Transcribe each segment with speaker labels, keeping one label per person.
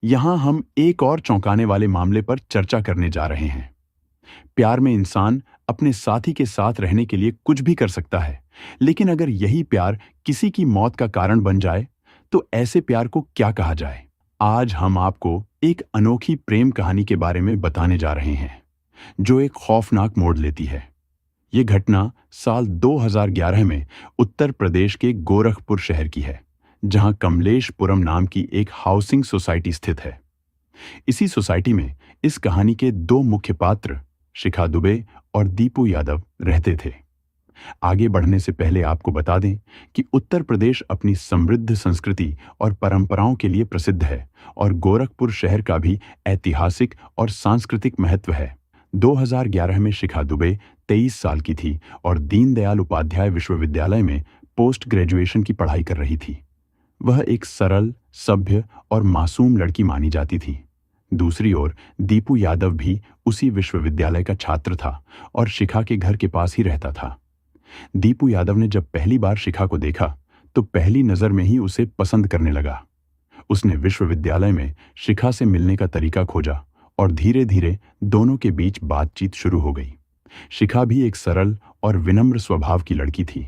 Speaker 1: यहाँ हम एक और चौंकाने वाले मामले पर चर्चा करने जा रहे हैं। प्यार में इंसान अपने साथी के साथ रहने के लिए कुछ भी कर सकता है, लेकिन अगर यही प्यार किसी की मौत का कारण बन जाए, तो ऐसे प्यार को क्या कहा जाए? आज हम आपको एक अनोखी प्रेम कहानी के बारे में बताने जा रहे हैं, जो एक खौफनाक मोड़ लेती है। ये घटना साल 2011 में उत्तर प्रदेश के गोरखपुर शहर की है, जहां कमलेशपुरम नाम की एक हाउसिंग सोसाइटी स्थित है। इसी सोसाइटी में इस कहानी के दो मुख्य पात्र शिखा दुबे और दीपू यादव रहते थे। आगे बढ़ने से पहले आपको बता दें कि उत्तर प्रदेश अपनी समृद्ध संस्कृति और परंपराओं के लिए प्रसिद्ध है और गोरखपुर शहर का भी ऐतिहासिक और सांस्कृतिक महत्व है। 2011 में शिखा दुबे 23 साल की थी और दीनदयाल उपाध्याय विश्वविद्यालय में पोस्ट ग्रेजुएशन की पढ़ाई कर रही थी। वह एक सरल, सभ्य और मासूम लड़की मानी जाती थी। दूसरी ओर दीपू यादव भी उसी विश्वविद्यालय का छात्र था और शिखा के घर के पास ही रहता था। दीपू यादव ने जब पहली बार शिखा को देखा तो पहली नजर में ही उसे पसंद करने लगा। उसने विश्वविद्यालय में शिखा से मिलने का तरीका खोजा और धीरे धीरे दोनों के बीच बातचीत शुरू हो गई। शिखा भी एक सरल और विनम्र स्वभाव की लड़की थी,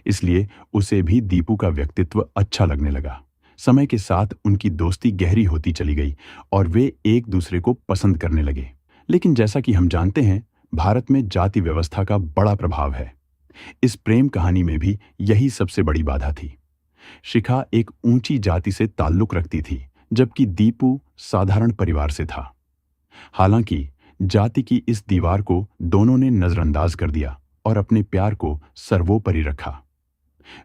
Speaker 1: इसलिए उसे भी दीपू का व्यक्तित्व अच्छा लगने लगा। समय के साथ उनकी दोस्ती गहरी होती चली गई और वे एक दूसरे को पसंद करने लगे। लेकिन जैसा कि हम जानते हैं, भारत में जाति व्यवस्था का बड़ा प्रभाव है। इस प्रेम कहानी में भी यही सबसे बड़ी बाधा थी। शिखा एक ऊंची जाति से ताल्लुक रखती थी, जबकि दीपू साधारण परिवार से था। हालांकि जाति की इस दीवार को दोनों ने नजरअंदाज कर दिया और अपने प्यार को सर्वोपरि रखा।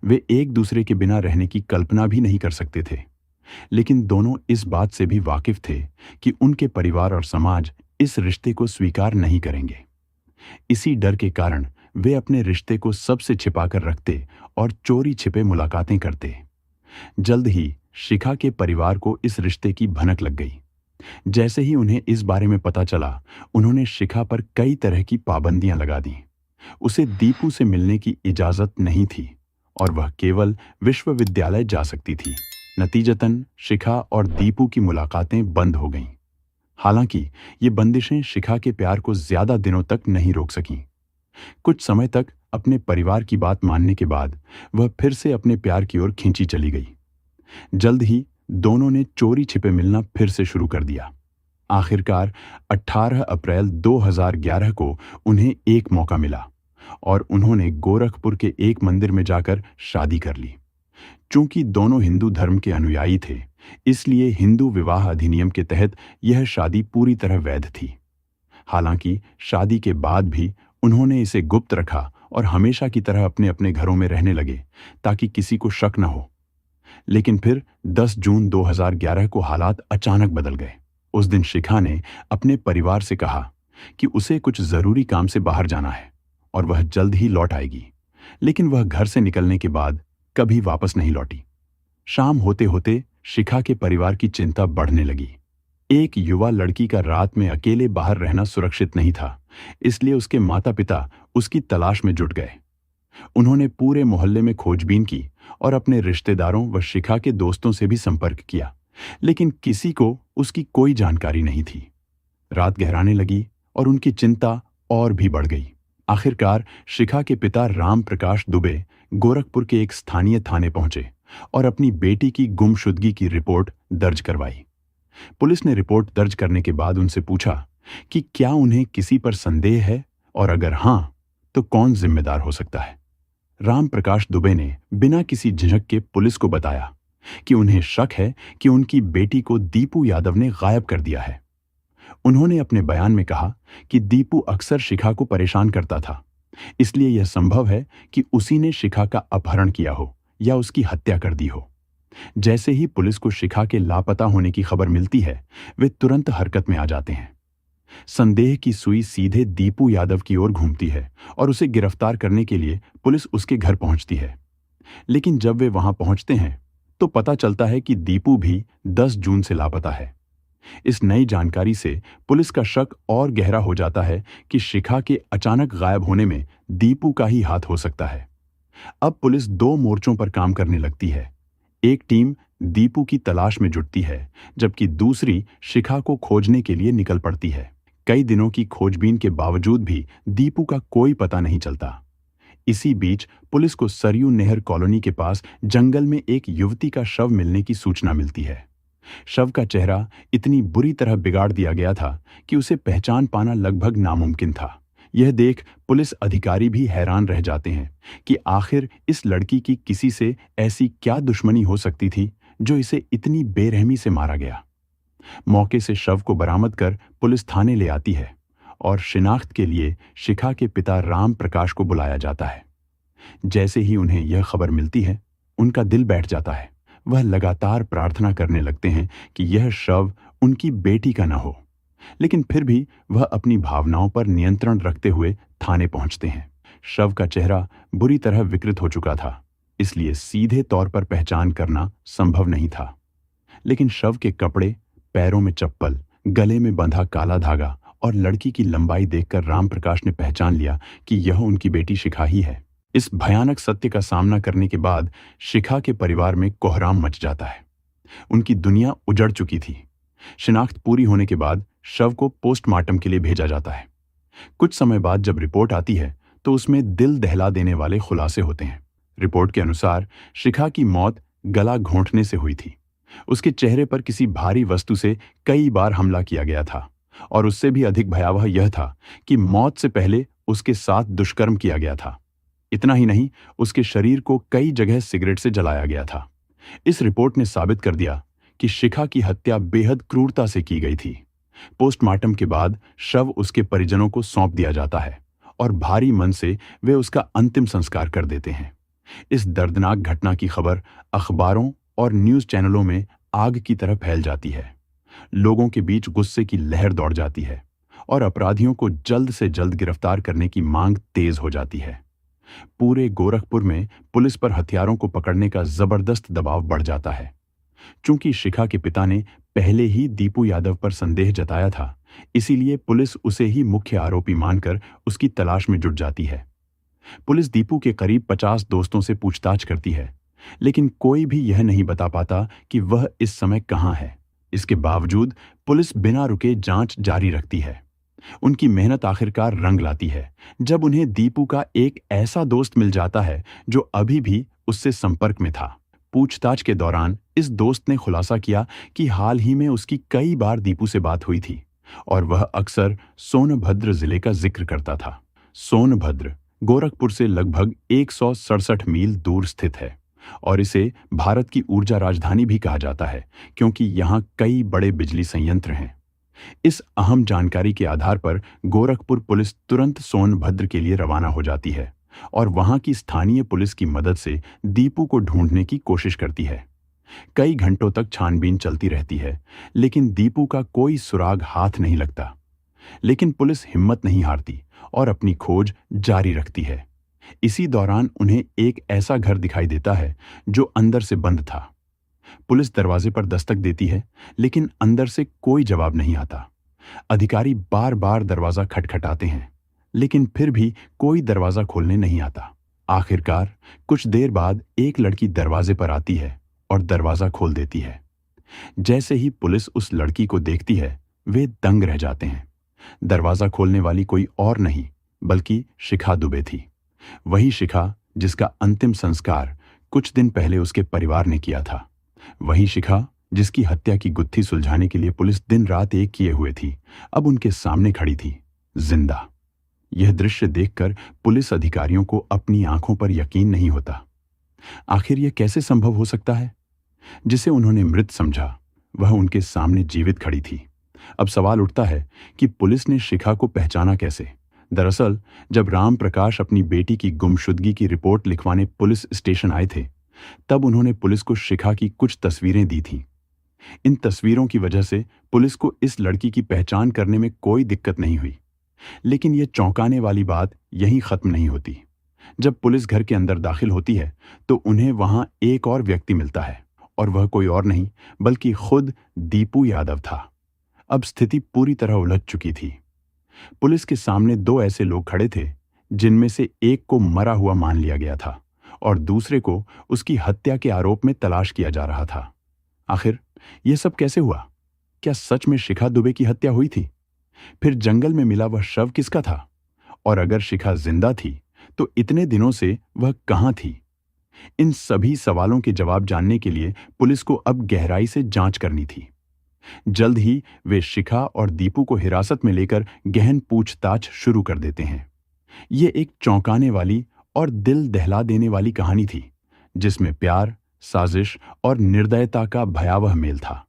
Speaker 1: वे एक दूसरे के बिना रहने की कल्पना भी नहीं कर सकते थे, लेकिन दोनों इस बात से भी वाकिफ थे कि उनके परिवार और समाज इस रिश्ते को स्वीकार नहीं करेंगे। इसी डर के कारण वे अपने रिश्ते को सबसे छिपाकर रखते और चोरी छिपे मुलाकातें करते। जल्द ही शिखा के परिवार को इस रिश्ते की भनक लग गई। जैसे ही उन्हें इस बारे में पता चला, उन्होंने शिखा पर कई तरह की पाबंदियां लगा दी। उसे दीपू से मिलने की इजाजत नहीं थी और वह केवल विश्वविद्यालय जा सकती थी। नतीजतन शिखा और दीपू की मुलाकातें बंद हो गईं। हालांकि ये बंदिशें शिखा के प्यार को ज्यादा दिनों तक नहीं रोक सकीं। कुछ समय तक अपने परिवार की बात मानने के बाद वह फिर से अपने प्यार की ओर खींची चली गई। जल्द ही दोनों ने चोरी छिपे मिलना फिर से शुरू कर दिया। आखिरकार 18 अप्रैल 2011 को उन्हें एक मौका मिला और उन्होंने गोरखपुर के एक मंदिर में जाकर शादी कर ली। चूंकि दोनों हिंदू धर्म के अनुयायी थे, इसलिए हिंदू विवाह अधिनियम के तहत यह शादी पूरी तरह वैध थी। हालांकि शादी के बाद भी उन्होंने इसे गुप्त रखा और हमेशा की तरह अपने अपने घरों में रहने लगे ताकि किसी को शक न हो। लेकिन फिर 10 जून 2011 को हालात अचानक बदल गए। उस दिन शिखा ने अपने परिवार से कहा कि उसे कुछ जरूरी काम से बाहर जाना है और वह जल्द ही लौट आएगी, लेकिन वह घर से निकलने के बाद कभी वापस नहीं लौटी। शाम होते होते शिखा के परिवार की चिंता बढ़ने लगी। एक युवा लड़की का रात में अकेले बाहर रहना सुरक्षित नहीं था, इसलिए उसके माता पिता उसकी तलाश में जुट गए। उन्होंने पूरे मोहल्ले में खोजबीन की और अपने रिश्तेदारों व शिखा के दोस्तों से भी संपर्क किया, लेकिन किसी को उसकी कोई जानकारी नहीं थी। रात गहराने लगी और उनकी चिंता और भी बढ़ गई। आखिरकार शिखा के पिता राम प्रकाश दुबे गोरखपुर के एक स्थानीय थाने पहुंचे और अपनी बेटी की गुमशुदगी की रिपोर्ट दर्ज करवाई। पुलिस ने रिपोर्ट दर्ज करने के बाद उनसे पूछा कि क्या उन्हें किसी पर संदेह है और अगर हां, तो कौन जिम्मेदार हो सकता है। राम प्रकाश दुबे ने बिना किसी झिझक के पुलिस को बताया कि उन्हें शक है कि उनकी बेटी को दीपू यादव ने गायब कर दिया है। उन्होंने अपने बयान में कहा कि दीपू अक्सर शिखा को परेशान करता था, इसलिए यह संभव है कि उसी ने शिखा का अपहरण किया हो या उसकी हत्या कर दी हो। जैसे ही पुलिस को शिखा के लापता होने की खबर मिलती है, वे तुरंत हरकत में आ जाते हैं। संदेह की सुई सीधे दीपू यादव की ओर घूमती है और उसे गिरफ्तार करने के लिए पुलिस उसके घर पहुंचती है। लेकिन जब वे वहां पहुंचते हैं तो पता चलता है कि दीपू भी 10 जून से लापता है। इस नई जानकारी से पुलिस का शक और गहरा हो जाता है कि शिखा के अचानक गायब होने में दीपू का ही हाथ हो सकता है। अब पुलिस 2 मोर्चों पर काम करने लगती है। एक टीम दीपू की तलाश में जुटती है, जबकि दूसरी शिखा को खोजने के लिए निकल पड़ती है। कई दिनों की खोजबीन के बावजूद भी दीपू का कोई पता नहीं चलता। इसी बीच पुलिस को सरयू नहर कॉलोनी के पास जंगल में एक युवती का शव मिलने की सूचना मिलती है। शव का चेहरा इतनी बुरी तरह बिगाड़ दिया गया था कि उसे पहचान पाना लगभग नामुमकिन था। यह देख पुलिस अधिकारी भी हैरान रह जाते हैं कि आखिर इस लड़की की किसी से ऐसी क्या दुश्मनी हो सकती थी जो इसे इतनी बेरहमी से मारा गया। मौके से शव को बरामद कर पुलिस थाने ले आती है और शिनाख्त के लिए शिखा के पिता राम प्रकाश को बुलाया जाता है। जैसे ही उन्हें यह खबर मिलती है, उनका दिल बैठ जाता है। वह लगातार प्रार्थना करने लगते हैं कि यह शव उनकी बेटी का न हो, लेकिन फिर भी वह अपनी भावनाओं पर नियंत्रण रखते हुए थाने पहुंचते हैं। शव का चेहरा बुरी तरह विकृत हो चुका था, इसलिए सीधे तौर पर पहचान करना संभव नहीं था। लेकिन शव के कपड़े, पैरों में चप्पल, गले में बंधा काला धागा और लड़की की लंबाई देखकर रामप्रकाश ने पहचान लिया कि यह उनकी बेटी शिखा ही है। इस भयानक सत्य का सामना करने के बाद शिखा के परिवार में कोहराम मच जाता है। उनकी दुनिया उजड़ चुकी थी। शिनाख्त पूरी होने के बाद शव को पोस्टमार्टम के लिए भेजा जाता है। कुछ समय बाद जब रिपोर्ट आती है तो उसमें दिल दहला देने वाले खुलासे होते हैं। रिपोर्ट के अनुसार शिखा की मौत गला घोंटने से हुई थी। उसके चेहरे पर किसी भारी वस्तु से कई बार हमला किया गया था और उससे भी अधिक भयावह यह था कि मौत से पहले उसके साथ दुष्कर्म किया गया था। इतना ही नहीं, उसके शरीर को कई जगह सिगरेट से जलाया गया था। इस रिपोर्ट ने साबित कर दिया कि शिखा की हत्या बेहद क्रूरता से की गई थी। पोस्टमार्टम के बाद शव उसके परिजनों को सौंप दिया जाता है और भारी मन से वे उसका अंतिम संस्कार कर देते हैं। इस दर्दनाक घटना की खबर अखबारों और न्यूज चैनलों में आग की तरह फैल जाती है। लोगों के बीच गुस्से की लहर दौड़ जाती है और अपराधियों को जल्द से जल्द गिरफ्तार करने की मांग तेज हो जाती है। पूरे गोरखपुर में पुलिस पर हथियारों को पकड़ने का जबरदस्त दबाव बढ़ जाता है। चूंकि शिखा के पिता ने पहले ही दीपू यादव पर संदेह जताया था, इसीलिए पुलिस उसे ही मुख्य आरोपी मानकर उसकी तलाश में जुट जाती है। पुलिस दीपू के करीब 50 दोस्तों से पूछताछ करती है, लेकिन कोई भी यह नहीं बता पाता कि वह इस समय कहां है। इसके बावजूद पुलिस बिना रुके जांच जारी रखती है। उनकी मेहनत आखिरकार रंग लाती है जब उन्हें दीपू का एक ऐसा दोस्त मिल जाता है जो अभी भी उससे संपर्क में था। पूछताछ के दौरान इस दोस्त ने खुलासा किया कि हाल ही में उसकी कई बार दीपू से बात हुई थी और वह अक्सर सोनभद्र जिले का जिक्र करता था। सोनभद्र गोरखपुर से लगभग 167 मील दूर स्थित है और इसे भारत की ऊर्जा राजधानी भी कहा जाता है, क्योंकि यहाँ कई बड़े बिजली संयंत्र हैं। इस अहम जानकारी के आधार पर गोरखपुर पुलिस तुरंत सोनभद्र के लिए रवाना हो जाती है और वहां की स्थानीय पुलिस की मदद से दीपू को ढूंढने की कोशिश करती है। कई घंटों तक छानबीन चलती रहती है, लेकिन दीपू का कोई सुराग हाथ नहीं लगता। लेकिन पुलिस हिम्मत नहीं हारती और अपनी खोज जारी रखती है। इसी दौरान उन्हें एक ऐसा घर दिखाई देता है जो अंदर से बंद था। पुलिस दरवाजे पर दस्तक देती है, लेकिन अंदर से कोई जवाब नहीं आता। अधिकारी बार बार दरवाजा खटखटाते हैं, लेकिन फिर भी कोई दरवाजा खोलने नहीं आता। आखिरकार कुछ देर बाद एक लड़की दरवाजे पर आती है और दरवाजा खोल देती है। जैसे ही पुलिस उस लड़की को देखती है, वे दंग रह जाते हैं। दरवाजा खोलने वाली कोई और नहीं बल्कि शिखा दुबे थी। वही शिखा जिसका अंतिम संस्कार कुछ दिन पहले उसके परिवार ने किया था। वही शिखा जिसकी हत्या की गुत्थी सुलझाने के लिए पुलिस दिन रात एक किए हुए थी, अब उनके सामने खड़ी थी, जिंदा। यह दृश्य देखकर पुलिस अधिकारियों को अपनी आंखों पर यकीन नहीं होता। आखिर यह कैसे संभव हो सकता है? जिसे उन्होंने मृत समझा, वह उनके सामने जीवित खड़ी थी। अब सवाल उठता है कि पुलिस ने शिखा को पहचाना कैसे? दरअसल जब राम प्रकाश अपनी बेटी की गुमशुदगी की रिपोर्ट लिखवाने पुलिस स्टेशन आए थे, तब उन्होंने पुलिस को शिखा की कुछ तस्वीरें दी थीं। इन तस्वीरों की वजह से पुलिस को इस लड़की की पहचान करने में कोई दिक्कत नहीं हुई। लेकिन यह चौंकाने वाली बात यहीं खत्म नहीं होती। जब पुलिस घर के अंदर दाखिल होती है तो उन्हें वहां एक और व्यक्ति मिलता है, और वह कोई और नहीं बल्कि खुद दीपू यादव था। अब स्थिति पूरी तरह उलझ चुकी थी। पुलिस के सामने दो ऐसे लोग खड़े थे जिनमें से एक को मरा हुआ मान लिया गया था और दूसरे को उसकी हत्या के आरोप में तलाश किया जा रहा था। आखिर यह सब कैसे हुआ? क्या सच में शिखा दुबे की हत्या हुई थी? फिर जंगल में मिला वह शव किसका था? और अगर शिखा जिंदा थी तो इतने दिनों से वह कहां थी? इन सभी सवालों के जवाब जानने के लिए पुलिस को अब गहराई से जांच करनी थी। जल्द ही वे शिखा और दीपू को हिरासत में लेकर गहन पूछताछ शुरू कर देते हैं। ये एक चौंकाने वाली और दिल दहला देने वाली कहानी थी, जिसमें प्यार, साजिश और निर्दयता का भयावह मेल था।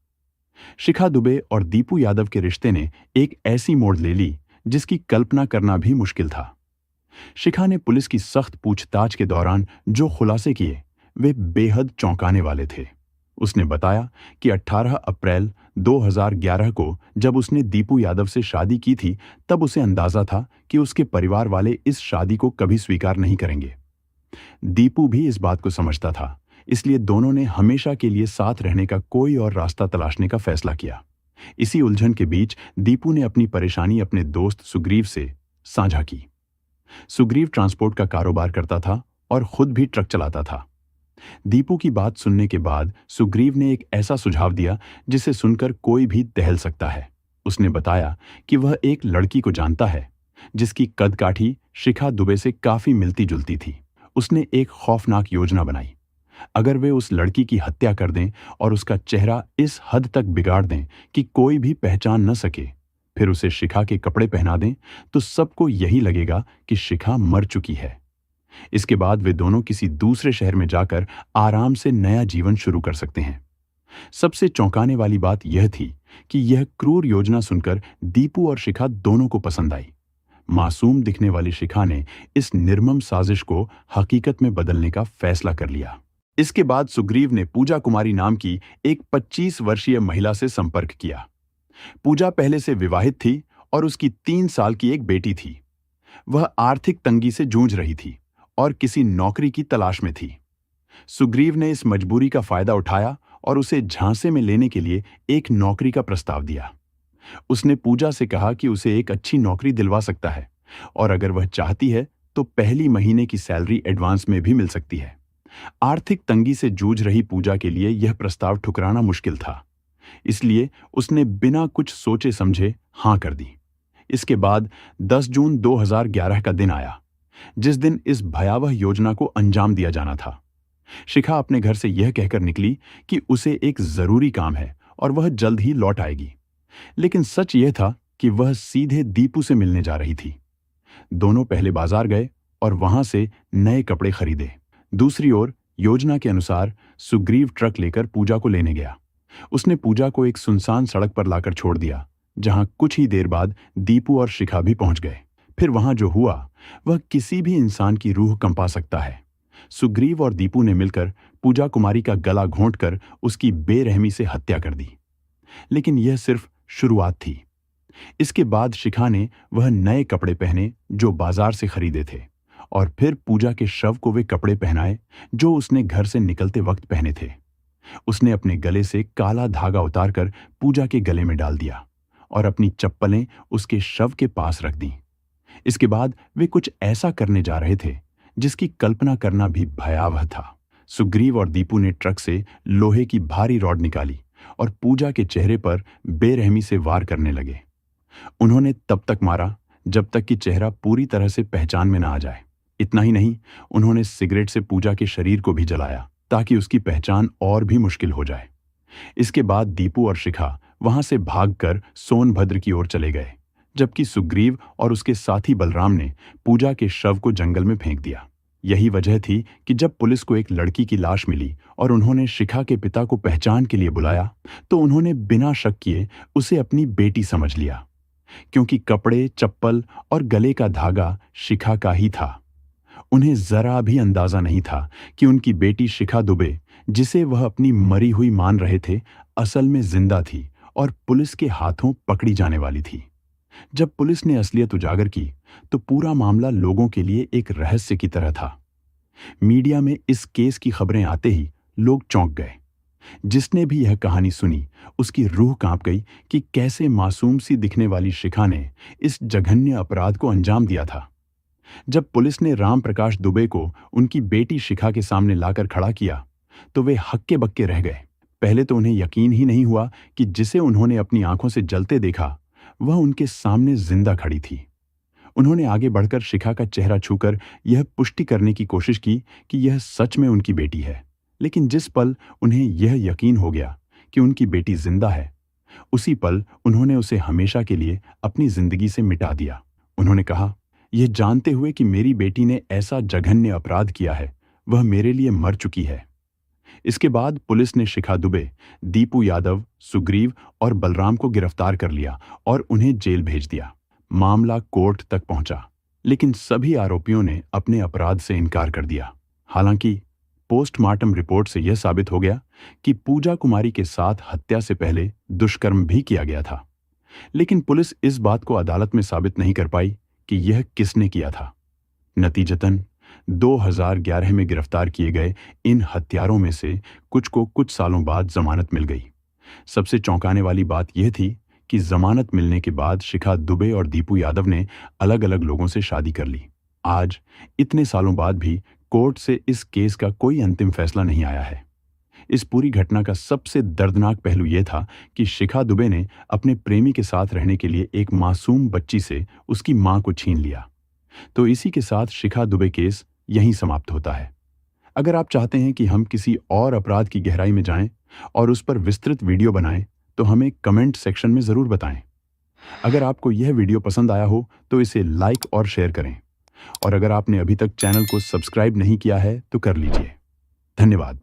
Speaker 1: शिखा दुबे और दीपू यादव के रिश्ते ने एक ऐसी मोड़ ले ली जिसकी कल्पना करना भी मुश्किल था। शिखा ने पुलिस की सख्त पूछताछ के दौरान जो खुलासे किए वे बेहद चौंकाने वाले थे। उसने बताया कि 18 अप्रैल 2011 को जब उसने दीपू यादव से शादी की थी, तब उसे अंदाजा था कि उसके परिवार वाले इस शादी को कभी स्वीकार नहीं करेंगे। दीपू भी इस बात को समझता था, इसलिए दोनों ने हमेशा के लिए साथ रहने का कोई और रास्ता तलाशने का फैसला किया। इसी उलझन के बीच दीपू ने अपनी परेशानी अपने दोस्त सुग्रीव से साझा की। सुग्रीव ट्रांसपोर्ट का कारोबार करता था और खुद भी ट्रक चलाता था। दीपू की बात सुनने के बाद सुग्रीव ने एक ऐसा सुझाव दिया जिसे सुनकर कोई भी दहल सकता है। उसने बताया कि वह एक लड़की को जानता है जिसकी कदकाठी शिखा दुबे से काफी मिलती जुलती थी। उसने एक खौफनाक योजना बनाई। अगर वे उस लड़की की हत्या कर दें और उसका चेहरा इस हद तक बिगाड़ दें कि कोई भी पहचान न सके, फिर उसे शिखा के कपड़े पहना दें, तो सबको यही लगेगा कि शिखा मर चुकी है। इसके बाद वे दोनों किसी दूसरे शहर में जाकर आराम से नया जीवन शुरू कर सकते हैं। सबसे चौंकाने वाली बात यह थी कि यह क्रूर योजना सुनकर दीपू और शिखा दोनों को पसंद आई। मासूम दिखने वाली शिखा ने इस निर्मम साजिश को हकीकत में बदलने का फैसला कर लिया। इसके बाद सुग्रीव ने पूजा कुमारी नाम की एक 25 वर्षीय महिला से संपर्क किया। पूजा पहले से विवाहित थी और उसकी 3 साल की एक बेटी थी। वह आर्थिक तंगी से जूझ रही थी और किसी नौकरी की तलाश में थी। सुग्रीव ने इस मजबूरी का फायदा उठाया और उसे झांसे में लेने के लिए एक नौकरी का प्रस्ताव दिया। उसने पूजा से कहा कि उसे एक अच्छी नौकरी दिलवा सकता है और अगर वह चाहती है तो पहली महीने की सैलरी एडवांस में भी मिल सकती है। आर्थिक तंगी से जूझ रही पूजा के लिए यह प्रस्ताव ठुकराना मुश्किल था, इसलिए उसने बिना कुछ सोचे समझे हां कर दी। इसके बाद 10 जून 2011 का दिन आया, जिस दिन इस भयावह योजना को अंजाम दिया जाना था। शिखा अपने घर से यह कहकर निकली कि उसे एक जरूरी काम है और वह जल्द ही लौट आएगी, लेकिन सच यह था कि वह सीधे दीपू से मिलने जा रही थी। दोनों पहले बाजार गए और वहां से नए कपड़े खरीदे। दूसरी ओर योजना के अनुसार सुग्रीव ट्रक लेकर पूजा को लेने गया। उसने पूजा को एक सुनसान सड़क पर लाकर छोड़ दिया, जहां कुछ ही देर बाद दीपू और शिखा भी पहुंच गए। फिर वहां जो हुआ वह किसी भी इंसान की रूह कंपा सकता है। सुग्रीव और दीपू ने मिलकर पूजा कुमारी का गला घोंटकर उसकी बेरहमी से हत्या कर दी। लेकिन यह सिर्फ शुरुआत थी। इसके बाद शिखा ने वह नए कपड़े पहने जो बाजार से खरीदे थे और फिर पूजा के शव को वे कपड़े पहनाए जो उसने घर से निकलते वक्त पहने थे। उसने अपने गले से काला धागा उतारकर पूजा के गले में डाल दिया और अपनी चप्पलें उसके शव के पास रख दी। इसके बाद वे कुछ ऐसा करने जा रहे थे जिसकी कल्पना करना भी भयावह था। सुग्रीव और दीपू ने ट्रक से लोहे की भारी रॉड निकाली और पूजा के चेहरे पर बेरहमी से वार करने लगे। उन्होंने तब तक मारा जब तक कि चेहरा पूरी तरह से पहचान में न आ जाए। इतना ही नहीं, उन्होंने सिगरेट से पूजा के शरीर को भी जलाया ताकि उसकी पहचान और भी मुश्किल हो जाए। इसके बाद दीपू और शिखा वहां से भागकर सोनभद्र की ओर चले गए, जबकि सुग्रीव और उसके साथी बलराम ने पूजा के शव को जंगल में फेंक दिया। यही वजह थी कि जब पुलिस को एक लड़की की लाश मिली और उन्होंने शिखा के पिता को पहचान के लिए बुलाया, तो उन्होंने बिना शक किए उसे अपनी बेटी समझ लिया, क्योंकि कपड़े, चप्पल और गले का धागा शिखा का ही था। उन्हें जरा भी अंदाजा नहीं था कि उनकी बेटी शिखा दुबे, जिसे वह अपनी मरी हुई मान रहे थे, असल में जिंदा थी और पुलिस के हाथों पकड़ी जाने वाली थी। जब पुलिस ने असलियत उजागर की तो पूरा मामला लोगों के लिए एक रहस्य की तरह था। मीडिया में इस केस की खबरें आते ही लोग चौंक गए। जिसने भी यह कहानी सुनी उसकी रूह कांप गई कि कैसे मासूम सी दिखने वाली शिखा ने इस जघन्य अपराध को अंजाम दिया था। जब पुलिस ने राम प्रकाश दुबे को उनकी बेटी शिखा के सामने लाकर खड़ा किया तो वे हक्के बक्के रह गए। पहले तो उन्हें यकीन ही नहीं हुआ कि जिसे उन्होंने अपनी आंखों से जलते देखा वह उनके सामने जिंदा खड़ी थी। उन्होंने आगे बढ़कर शिखा का चेहरा छूकर यह पुष्टि करने की कोशिश की कि यह सच में उनकी बेटी है। लेकिन जिस पल उन्हें यह यकीन हो गया कि उनकी बेटी जिंदा है, उसी पल उन्होंने उसे हमेशा के लिए अपनी जिंदगी से मिटा दिया। उन्होंने कहा, यह जानते हुए कि मेरी बेटी ने ऐसा जघन्य अपराध किया है, वह मेरे लिए मर चुकी है। इसके बाद पुलिस ने शिखा दुबे, दीपू यादव, सुग्रीव और बलराम को गिरफ्तार कर लिया और उन्हें जेल भेज दिया। मामला कोर्ट तक पहुंचा, लेकिन सभी आरोपियों ने अपने अपराध से इनकार कर दिया। हालांकि पोस्टमार्टम रिपोर्ट से यह साबित हो गया कि पूजा कुमारी के साथ हत्या से पहले दुष्कर्म भी किया गया था। लेकिन पुलिस इस बात को अदालत में साबित नहीं कर पाई कि यह किसने किया था। नतीजतन 2011 में गिरफ्तार किए गए इन हत्यारों में से कुछ को कुछ सालों बाद जमानत मिल गई। सबसे चौंकाने वाली बात यह थी कि जमानत मिलने के बाद शिखा दुबे और दीपू यादव ने अलग अलग लोगों से शादी कर ली। आज इतने सालों बाद भी कोर्ट से इस केस का कोई अंतिम फैसला नहीं आया है। इस पूरी घटना का सबसे दर्दनाक पहलू यह था कि शिखा दुबे ने अपने प्रेमी के साथ रहने के लिए एक मासूम बच्ची से उसकी मां को छीन लिया। तो इसी के साथ शिखा दुबे केस यहीं समाप्त होता है। अगर आप चाहते हैं कि हम किसी और अपराध की गहराई में जाएं और उस पर विस्तृत वीडियो बनाएं, तो हमें कमेंट सेक्शन में जरूर बताएं। अगर आपको यह वीडियो पसंद आया हो तो इसे लाइक और शेयर करें। और अगर आपने अभी तक चैनल को सब्सक्राइब नहीं किया है तो कर लीजिए। धन्यवाद।